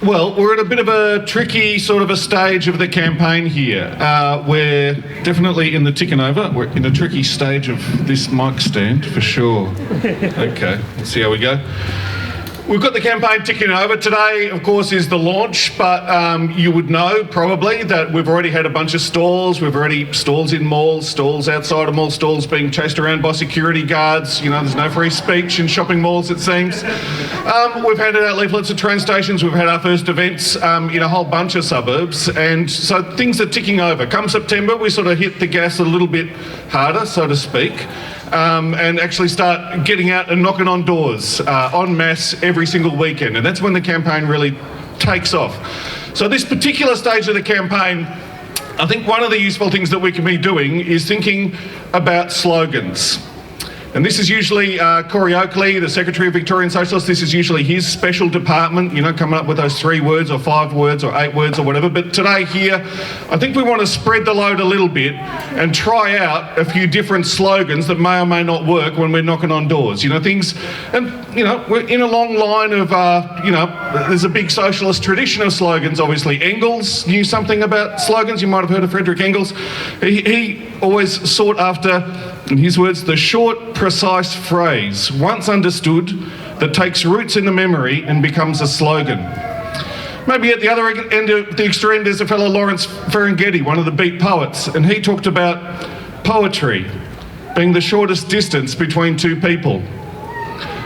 Well, we're at a bit of a tricky sort of a stage of the campaign here. We're definitely in the ticking over. We're in a tricky stage of this mic stand, for sure. Okay, let's see how we go. We've got the campaign ticking over. Today, of course, is the launch, but you would know probably that we've already had a bunch of stalls. We've already stalls in malls, stalls outside of malls, stalls being chased around by security guards. You know, there's no free speech in shopping malls, it seems. We've handed out leaflets at train stations. We've had our first events in a whole bunch of suburbs. And so things are ticking over. Come September, we sort of hit the gas a little bit harder, so to speak. And actually start getting out and knocking on doors en masse every single weekend. And that's when the campaign really takes off. So this particular stage of the campaign, I think one of the useful things that we can be doing is thinking about slogans. And this is usually Corey Oakley, the Secretary of Victorian Socialists. This is usually his special department, you know, coming up with those 3 words or 5 words or 8 words or whatever. But today here, I think we want to spread the load a little bit and try out a few different slogans that may or may not work when we're knocking on doors. You know, things, and, you know, we're in a long line of, you know, there's a big socialist tradition of slogans, obviously. Engels knew something about slogans. You might have heard of Frederick Engels. He always sought after, in his words, the short, precise phrase, once understood, that takes roots in the memory and becomes a slogan. Maybe at the other end of the extreme, there's a fellow Lawrence Ferlinghetti, one of the beat poets, and he talked about poetry being the shortest distance between 2 people.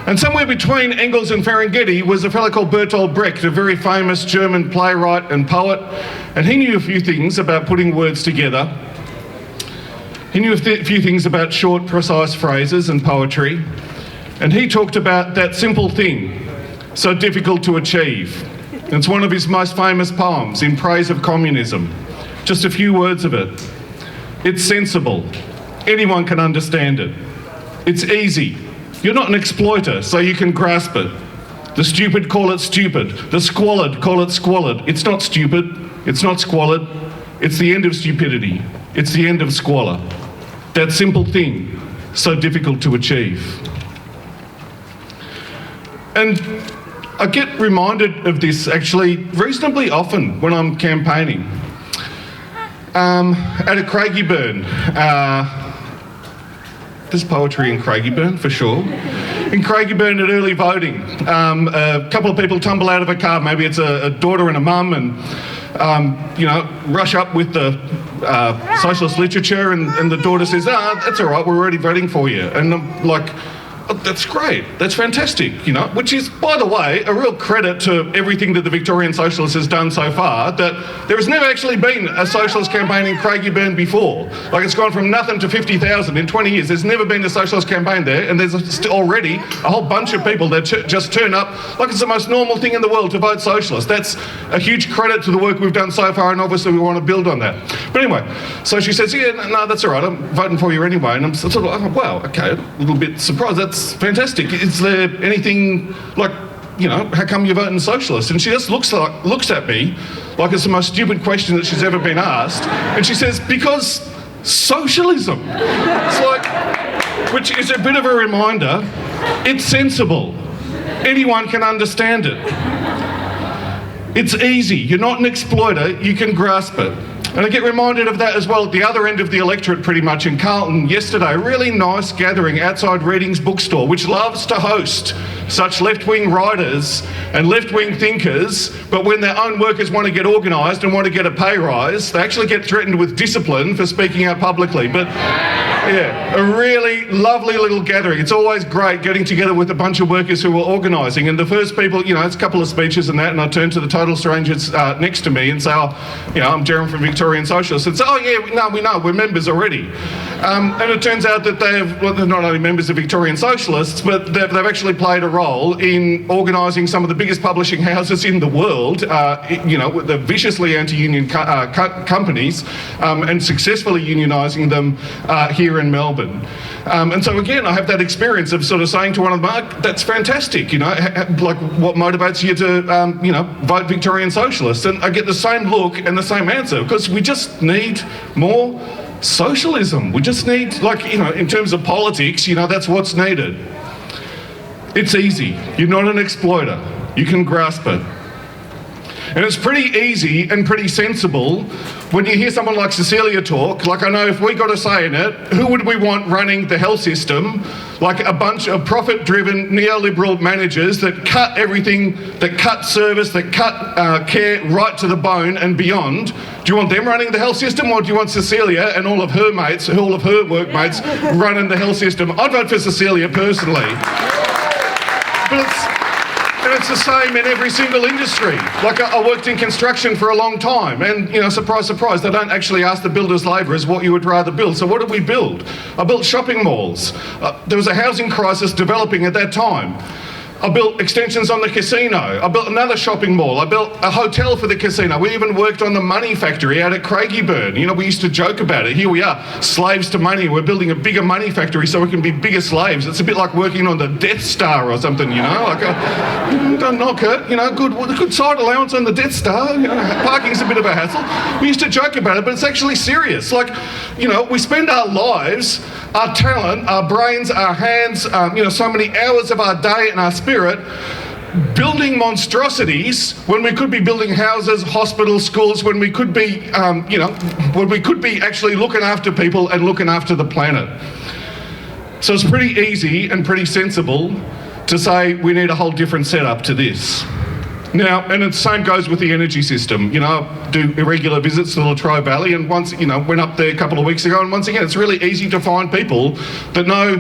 And somewhere between Engels and Ferlinghetti was a fellow called Bertolt Brecht, a very famous German playwright and poet, and he knew a few things about putting words together. He knew a few things about short, precise phrases and poetry, and he talked about that simple thing, so difficult to achieve. It's one of his most famous poems, In Praise of Communism. Just a few words of it. It's sensible. Anyone can understand it. It's easy. You're not an exploiter, so you can grasp it. The stupid call it stupid. The squalid call it squalid. It's not stupid. It's not squalid. It's the end of stupidity. It's the end of squalor. That simple thing, so difficult to achieve. And I get reminded of this actually reasonably often when I'm campaigning. At a Craigieburn, there's poetry in Craigieburn for sure. In Craigieburn at early voting, a couple of people tumble out of a car, maybe it's a daughter and a mum, and you know, rush up with the socialist literature, and the daughter says, that's all right, we're already voting for you. And I'm like, oh, that's great, that's fantastic, you know, which is, by the way, a real credit to everything that the Victorian Socialists has done so far, that there has never actually been a socialist campaign in Craigieburn before. Like, it's gone from nothing to 50,000 in 20 years. There's never been a socialist campaign there, and there's already a whole bunch of people that just turn up like it's the most normal thing in the world to vote socialist. That's a huge credit to the work we've done so far, and obviously we want to build on that. But anyway, so she says, yeah, no, that's all right, I'm voting for you anyway. And I'm sort of like, oh, wow, okay, a little bit surprised. That's fantastic. Is there anything like, you know, how come you're voting socialist? And she just looks at me like it's the most stupid question that she's ever been asked. And she says, because socialism. It's like, which is a bit of a reminder, it's sensible. Anyone can understand it. It's easy. You're not an exploiter, you can grasp it. And I get reminded of that as well at the other end of the electorate pretty much in Carlton yesterday. A really nice gathering outside Reading's bookstore, which loves to host such left-wing writers and left-wing thinkers, but when their own workers want to get organised and want to get a pay rise, they actually get threatened with discipline for speaking out publicly. But yeah, a really lovely little gathering. It's always great getting together with a bunch of workers who are organising, and the first people, you know, it's a couple of speeches and that, and I turn to the total strangers next to me and say, oh, you know, I'm Jerome from Victorian Socialists, and say, oh yeah, no, we know, we're members already. And it turns out that they're not only members of Victorian Socialists, but they've actually played a role in organising some of the biggest publishing houses in the world, you know, with the viciously anti-union companies, and successfully unionising them here in Melbourne. And so again, I have that experience of sort of saying to one of them, that's fantastic, you know, like what motivates you to, you know, vote Victorian Socialists? And I get the same look and the same answer, because we just need more socialism. We just need, like, you know, in terms of politics, you know, that's what's needed. It's easy. You're not an exploiter. You can grasp it. And it's pretty easy and pretty sensible when you hear someone like Cecilia talk. Like, I know if we got a say in it, who would we want running the health system? Like a bunch of profit-driven neoliberal managers that cut everything, that cut service, that cut care right to the bone and beyond. Do you want them running the health system, or do you want Cecilia and all of her mates, all of her workmates running the health system? I'd vote for Cecilia personally. But it's the same in every single industry. Like, I worked in construction for a long time, and, you know, surprise, surprise, they don't actually ask the builders' labourers what you would rather build. So what did we build? I built shopping malls. There was a housing crisis developing at that time. I built extensions on the casino. I built another shopping mall. I built a hotel for the casino. We even worked on the money factory out at Craigieburn. You know, we used to joke about it. Here we are, slaves to money. We're building a bigger money factory so we can be bigger slaves. It's a bit like working on the Death Star or something, you know? Like, don't knock it, you know, good side allowance on the Death Star. You know, parking's a bit of a hassle. We used to joke about it, but it's actually serious. Like, you know, we spend our lives, our talent, our brains, our hands, you know, so many hours of our day and our spirit building monstrosities when we could be building houses, hospitals, schools, when we could be, you know, when we could be actually looking after people and looking after the planet. So it's pretty easy and pretty sensible to say we need a whole different setup to this. Now, and the same goes with the energy system. You know, I do irregular visits to the Latrobe Valley, and once, you know, went up there a couple of weeks ago, and once again, it's really easy to find people that know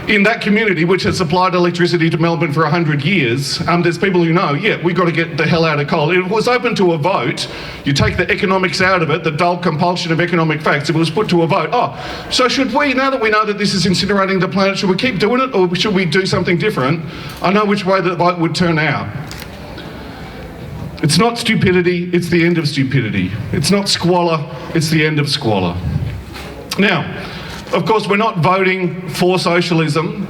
in that community, which has supplied electricity to Melbourne for 100 years, there's people who know, yeah, we've got to get the hell out of coal. If it was open to a vote, you take the economics out of it, the dull compulsion of economic facts, if it was put to a vote, so should we, now that we know that this is incinerating the planet, should we keep doing it, or should we do something different? I know which way the vote would turn out. It's not stupidity, it's the end of stupidity. It's not squalor, it's the end of squalor. Now, of course, we're not voting for socialism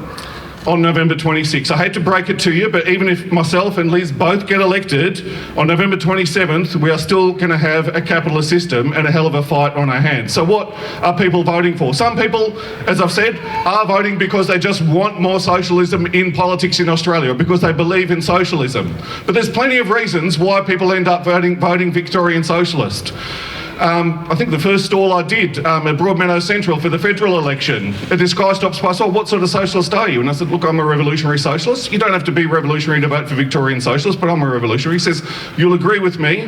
on November 26th. I hate to break it to you, but even if myself and Liz both get elected, on November 27th, we are still going to have a capitalist system and a hell of a fight on our hands. So what are people voting for? Some people, as I've said, are voting because they just want more socialism in politics in Australia, because they believe in socialism. But there's plenty of reasons why people end up voting Victorian Socialist. I think the first stall I did at Broadmeadow Central for the federal election, this guy stops by, so what sort of socialist are you? And I said, look, I'm a revolutionary socialist. You don't have to be revolutionary to vote for Victorian Socialists, but I'm a revolutionary. He says, you'll agree with me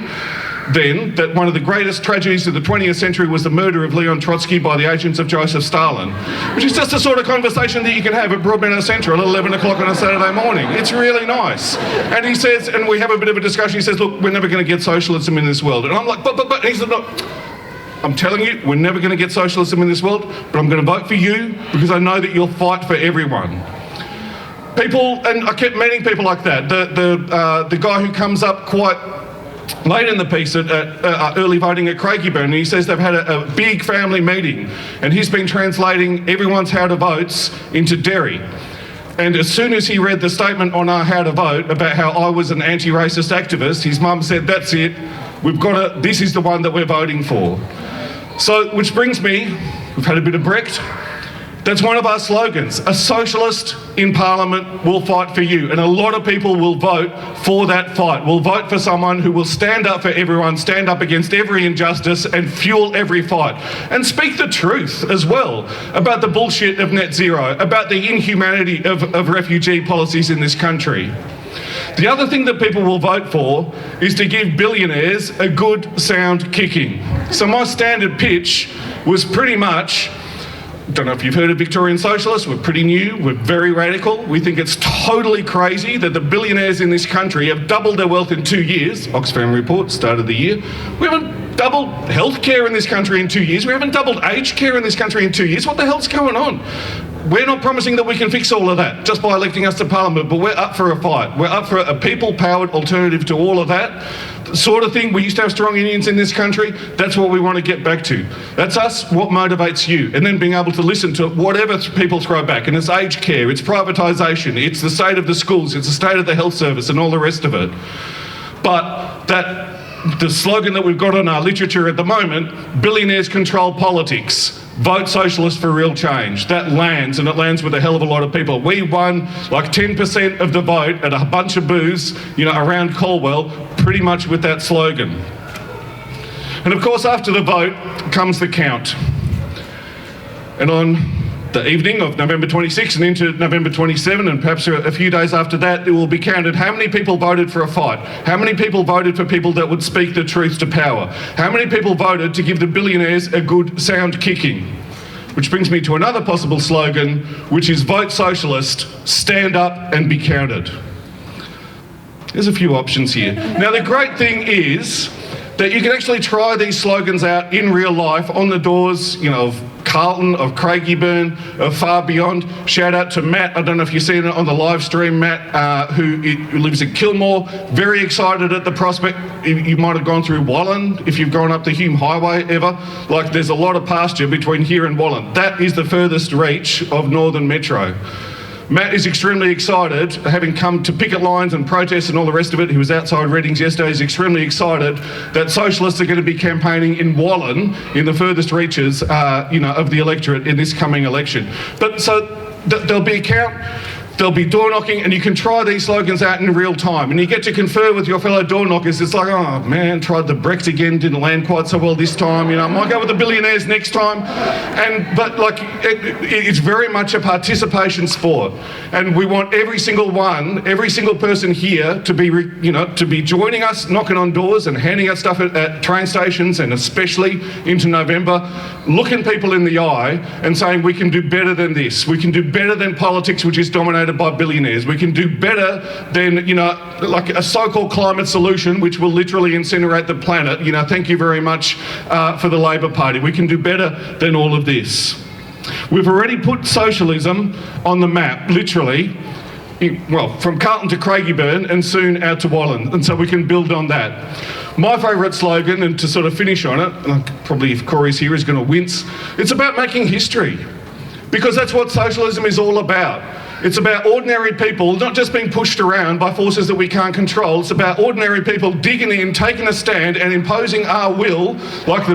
then that one of the greatest tragedies of the 20th century was the murder of Leon Trotsky by the agents of Joseph Stalin, which is just the sort of conversation that you can have at Broadmeadow Central at 11 o'clock on a Saturday morning. It's really nice. And he says, and we have a bit of a discussion, he says, look, we're never going to get socialism in this world. And I'm like, but, he said, look, I'm telling you, we're never going to get socialism in this world, but I'm going to vote for you because I know that you'll fight for everyone. People, and I kept meeting people like that. The guy who comes up quite late in the piece at early voting at Craigieburn, and he says they've had a big family meeting, and he's been translating everyone's how to votes into Derry. And as soon as he read the statement on our how to vote about how I was an anti-racist activist, his mum said, that's it, we've got to, this is the one that we're voting for. So, which brings me, we've had a bit of Brecht. That's one of our slogans. A socialist in Parliament will fight for you. And a lot of people will vote for that fight. Will vote for someone who will stand up for everyone, stand up against every injustice and fuel every fight. And speak the truth as well about the bullshit of net zero, about the inhumanity of refugee policies in this country. The other thing that people will vote for is to give billionaires a good sound kicking. So my standard pitch was pretty much, don't know if you've heard of Victorian Socialists, we're pretty new, we're very radical. We think it's totally crazy that the billionaires in this country have doubled their wealth in 2 years. Oxfam report, start of the year. We haven't doubled healthcare in this country in 2 years. We haven't doubled aged care in this country in 2 years. What the hell's going on? We're not promising that we can fix all of that just by electing us to Parliament, but we're up for a fight. We're up for a people-powered alternative to all of that. The sort of thing, we used to have strong unions in this country, that's what we want to get back to. That's us, what motivates you, and then being able to listen to whatever people throw back, and it's aged care, it's privatisation, it's the state of the schools, it's the state of the health service and all the rest of it. But the slogan that we've got on our literature at the moment, billionaires control politics. vote socialist for real change. That lands, and it lands with a hell of a lot of people. We won like 10% of the vote at a bunch of booths, around Caldwell, pretty much with that slogan. And of course, after the vote comes the count. And on the evening of November 26 and into November 27, and perhaps a few days after that, it will be counted how many people voted for a fight, how many people voted for people that would speak the truth to power, how many people voted to give the billionaires a good sound kicking. Which brings me to another possible slogan, which is vote socialist, stand up and be counted. There's a few options here. Now the great thing is that you can actually try these slogans out in real life on the doors, of Carlton, of Craigieburn, of far beyond. Shout out to Matt, I don't know if you've seen it on the live stream, Matt, who lives in Kilmore, very excited at the prospect. You might have gone through Wallen, if you've gone up the Hume Highway ever. Like, there's a lot of pasture between here and Wallen. That is the furthest reach of Northern Metro. Matt is extremely excited, having come to picket lines and protests and all the rest of it. He was outside Readings yesterday. He's extremely excited that socialists are going to be campaigning in Wallen, in the furthest reaches, of the electorate in this coming election. But so there'll be a count. There'll be door knocking, and you can try these slogans out in real time. And you get to confer with your fellow door knockers. It's like, oh man, tried the Brexit again, didn't land quite so well this time. I might go with the billionaires next time. But it's very much a participation sport, and we want every single person here to be, to be joining us, knocking on doors and handing out stuff at train stations, and especially into November, looking people in the eye and saying we can do better than this. We can do better than politics, which is dominated by billionaires. We can do better than, like a so-called climate solution, which will literally incinerate the planet. Thank you very much for the Labor Party. We can do better than all of this. We've already put socialism on the map, literally, from Carlton to Craigieburn and soon out to Wallen, and so we can build on that. My favourite slogan, and to sort of finish on it, probably if Corey's here he's going to wince, it's about making history, because that's what socialism is all about. It's about ordinary people not just being pushed around by forces that we can't control. It's about ordinary people digging in, taking a stand and imposing our will, like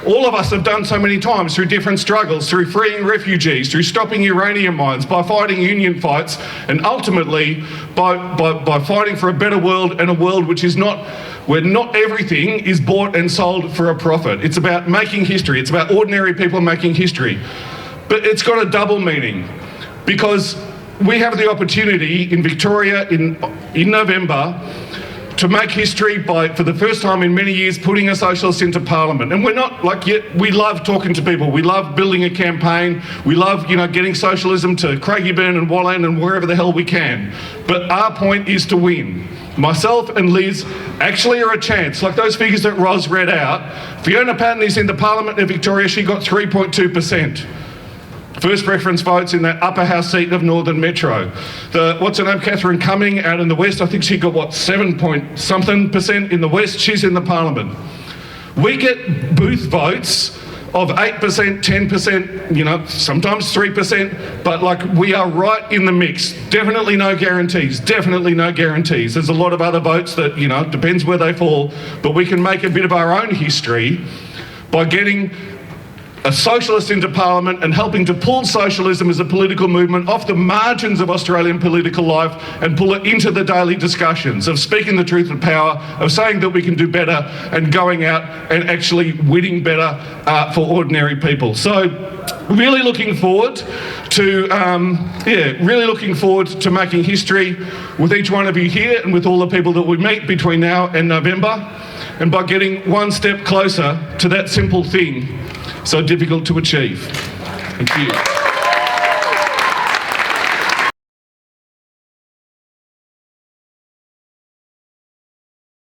all of us have done so many times through different struggles, through freeing refugees, through stopping uranium mines, by fighting union fights, and ultimately by fighting for a better world, and a world which is where not everything is bought and sold for a profit. It's about making history. It's about ordinary people making history. But it's got a double meaning, because we have the opportunity in Victoria in November to make history by, for the first time in many years, putting a socialist into Parliament. And we're not we love talking to people. We love building a campaign. We love, getting socialism to Craigieburn and Wallen and wherever the hell we can. But our point is to win. Myself and Liz actually are a chance. Like those figures that Ros read out, Fiona Patten is in the Parliament in Victoria. She got 3.2%. First preference votes in that upper house seat of Northern Metro. What's her name, Catherine Cumming, out in the West, I think she got 7 point something% in the West. She's in the Parliament. We get booth votes of 8%, 10%, sometimes 3%, but we are right in the mix. Definitely no guarantees, definitely no guarantees. There's a lot of other votes that, depends where they fall, but we can make a bit of our own history by getting a socialist into Parliament and helping to pull socialism as a political movement off the margins of Australian political life and pull it into the daily discussions of speaking the truth of power, of saying that we can do better, and going out and actually winning better for ordinary people. So really looking forward to making history with each one of you here and with all the people that we meet between now and November, and by getting one step closer to that simple thing so difficult to achieve. Thank you.